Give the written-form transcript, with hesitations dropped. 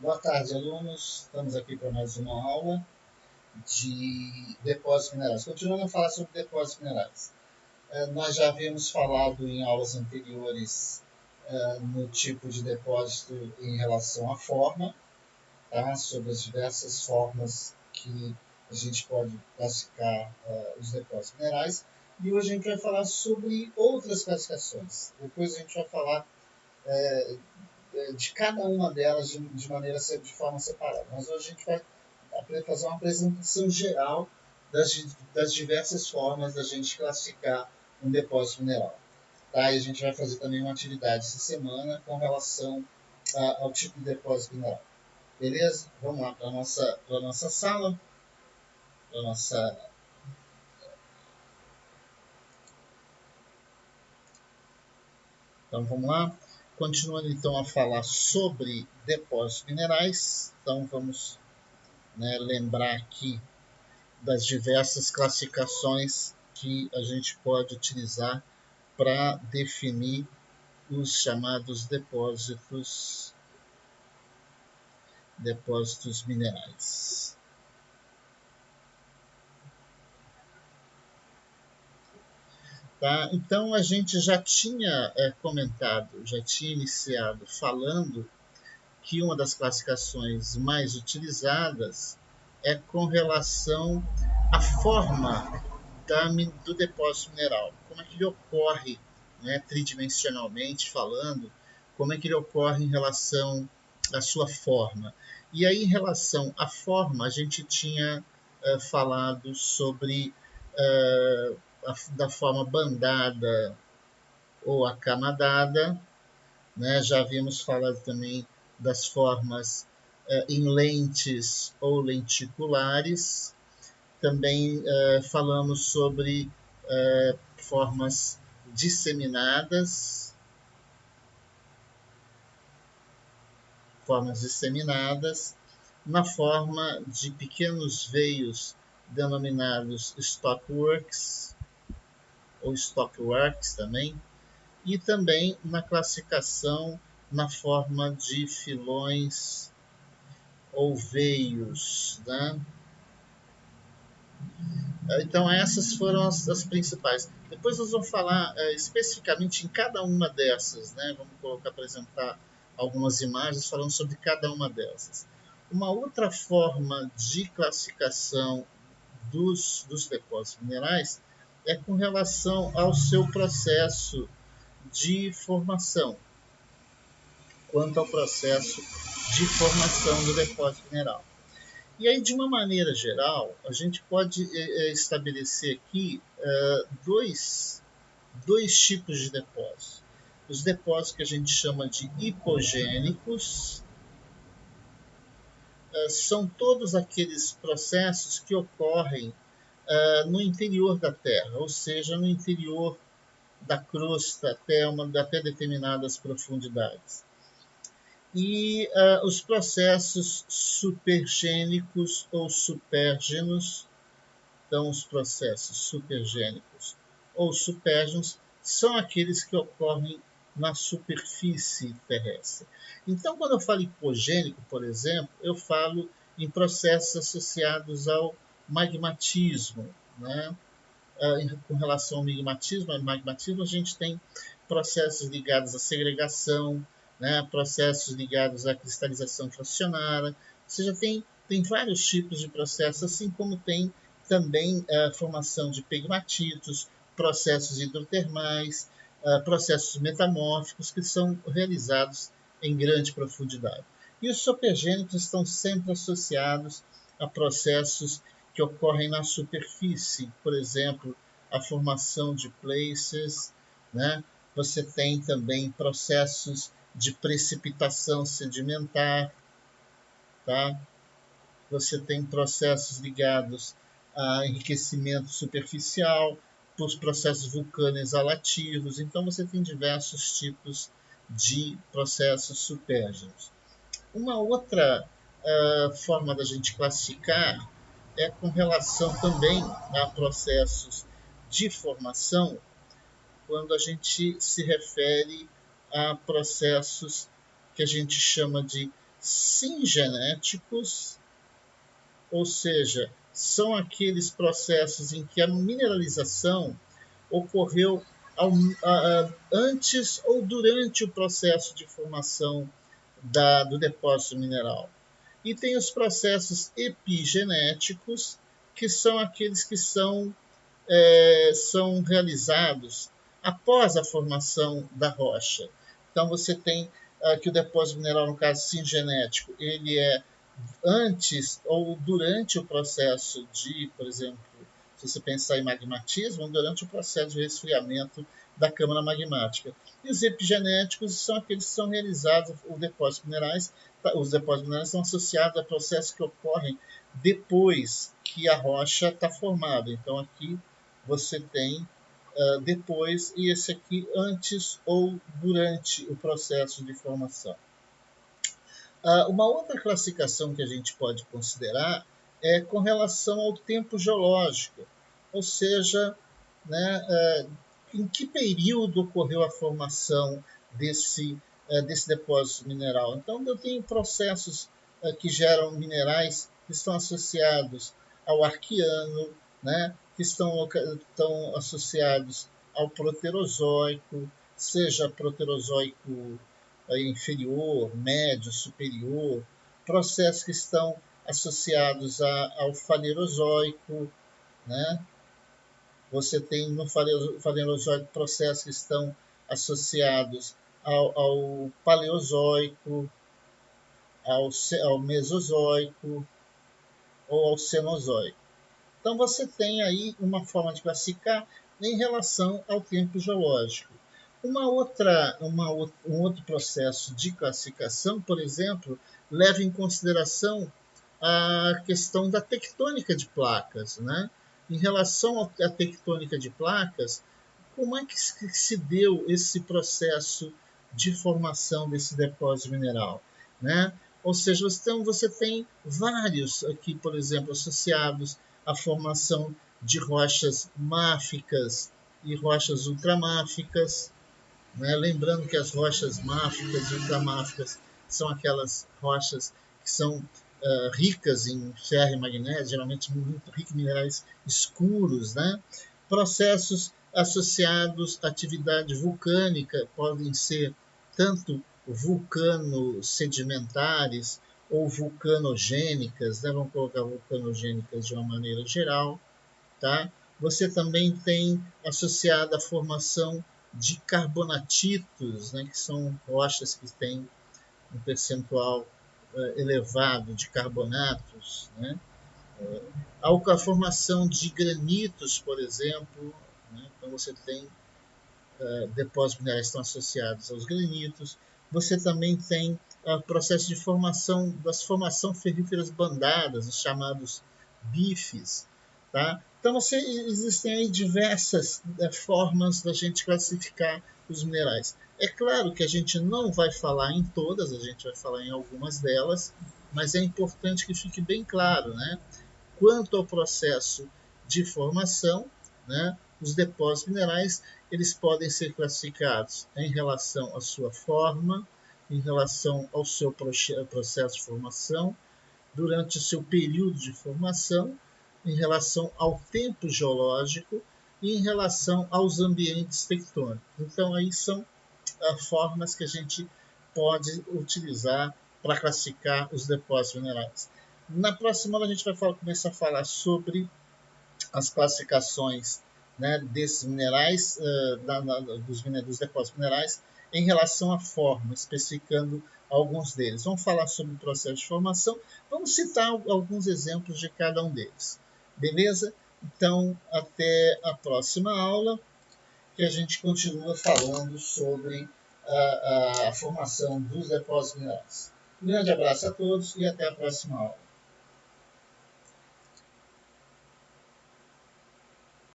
Boa tarde, alunos. Estamos aqui para mais uma aula de depósitos minerais. Continuando a falar sobre depósitos minerais. Nós já havíamos falado em aulas anteriores no tipo de depósito em relação à forma, tá? Sobre as diversas formas que a gente pode classificar os depósitos minerais. E hoje a gente vai falar sobre outras classificações. Depois a gente vai falar de cada uma delas de forma separada. Mas hoje a gente vai fazer uma apresentação geral das diversas formas da gente classificar um depósito mineral. Tá? E a gente vai fazer também uma atividade essa semana com relação ao tipo de depósito mineral. Beleza? Vamos lá para a nossa sala, para a nossa... Então vamos lá. Continuando então a falar sobre depósitos minerais. Então vamos lembrar aqui das diversas classificações que a gente pode utilizar para definir os chamados depósitos minerais. Tá? Então a gente já tinha comentado, já tinha iniciado falando que uma das classificações mais utilizadas é com relação à forma do depósito mineral. Como é que ele ocorre, tridimensionalmente falando, como é que ele ocorre em relação à sua forma. E aí, em relação à forma, a gente tinha falado sobre da forma bandada ou acamadada, já havíamos falado também das formas em lentes ou lenticulares. Também falamos sobre formas disseminadas, na forma de pequenos veios denominados stockworks, ou stockworks também, e também na classificação na forma de filões ou veios, né? Então essas foram as principais. Depois nós vamos falar especificamente em cada uma dessas, né? Vamos apresentar algumas imagens falando sobre cada uma dessas. Uma outra forma de classificação dos depósitos minerais é com relação ao seu processo de formação. Quanto ao processo de formação do depósito mineral. E aí, de uma maneira geral, a gente pode estabelecer aqui dois tipos de depósitos. Os depósitos que a gente chama de hipogênicos são todos aqueles processos que ocorrem no interior da Terra, ou seja, no interior da crosta até determinadas profundidades. E os processos supergênicos ou supergênos, então os processos supergênicos ou supergênos são aqueles que ocorrem na superfície terrestre. Então, quando eu falo hipogênico, por exemplo, eu falo em processos associados ao magmatismo, né? Com relação ao magmatismo, a gente tem processos ligados à segregação, processos ligados à cristalização fracionária, ou seja, tem vários tipos de processos, assim como tem também a formação de pegmatitos, processos hidrotermais, processos metamórficos que são realizados em grande profundidade. E os supergênicos estão sempre associados a processos que ocorrem na superfície, por exemplo, a formação de placers, né? Você tem também processos de precipitação sedimentar, tá? Você tem processos ligados a enriquecimento superficial, os processos vulcano-exalativos. Então, você tem diversos tipos de processos supérgenos. Uma outra forma da gente classificar é com relação também a processos de formação, quando a gente se refere a processos que a gente chama de singenéticos, ou seja, são aqueles processos em que a mineralização ocorreu antes ou durante o processo de formação do depósito mineral. E tem os processos epigenéticos, que são aqueles que são realizados após a formação da rocha. Então você tem que o depósito mineral, no caso singenético, ele é antes ou durante o processo de, por exemplo, se você pensar em magmatismo, durante o processo de resfriamento da câmara magmática. E os epigenéticos são aqueles que são realizados, os depósitos minerais estão associados a processos que ocorrem depois que a rocha está formada. Então aqui você tem depois e esse aqui antes ou durante o processo de formação. Uma outra classificação que a gente pode considerar é com relação ao tempo geológico, ou seja, né, em que período ocorreu a formação desse depósito mineral. Então, eu tenho processos que geram minerais que estão associados ao Arqueano, né, que estão associados ao Proterozoico, seja Proterozoico inferior, médio, superior, processos que estão associados ao Fanerozoico, né? Você tem no Fanerozoico processos que estão associados ao Paleozoico, ao Mesozoico ou ao Cenozoico. Então você tem aí uma forma de classificar em relação ao tempo geológico. Um outro processo de classificação, por exemplo, leva em consideração a questão da tectônica de placas. Né? Em relação à tectônica de placas, como é que se deu esse processo de formação desse depósito mineral? Né? Ou seja, você tem vários aqui, por exemplo, associados à formação de rochas máficas e rochas ultramáficas. Né? Lembrando que as rochas máficas e ultramáficas são aquelas rochas que são ricas em ferro e magnésio, geralmente muito ricas em minerais escuros. Né? Processos associados à atividade vulcânica podem ser tanto vulcano-sedimentares ou vulcanogênicas, né? Vamos colocar vulcanogênicas de uma maneira geral. Tá? Você também tem associada a formação de carbonatitos, né, que são rochas que têm um percentual elevado de carbonatos. Né? A formação de granitos, por exemplo. Né? Então você tem depósitos minerais que estão associados aos granitos. Você também tem o processo de formação ferríferas bandadas, os chamados bifes. Tá? Então, existem aí diversas formas da gente classificar os minerais. É claro que a gente não vai falar em todas, a gente vai falar em algumas delas, mas é importante que fique bem claro, né? Quanto ao processo de formação, né, os depósitos minerais eles podem ser classificados em relação à sua forma, em relação ao seu processo de formação, durante o seu período de formação, em relação ao tempo geológico e em relação aos ambientes tectônicos. Então, aí são formas que a gente pode utilizar para classificar os depósitos minerais. Na próxima aula, a gente vai começar a falar sobre as classificações, né, desses minerais, dos depósitos minerais, em relação à forma, especificando alguns deles. Vamos falar sobre o processo de formação, vamos citar alguns exemplos de cada um deles. Beleza? Então, até a próxima aula, que a gente continua falando sobre a formação dos depósitos minerais. Um grande abraço a todos e até a próxima aula.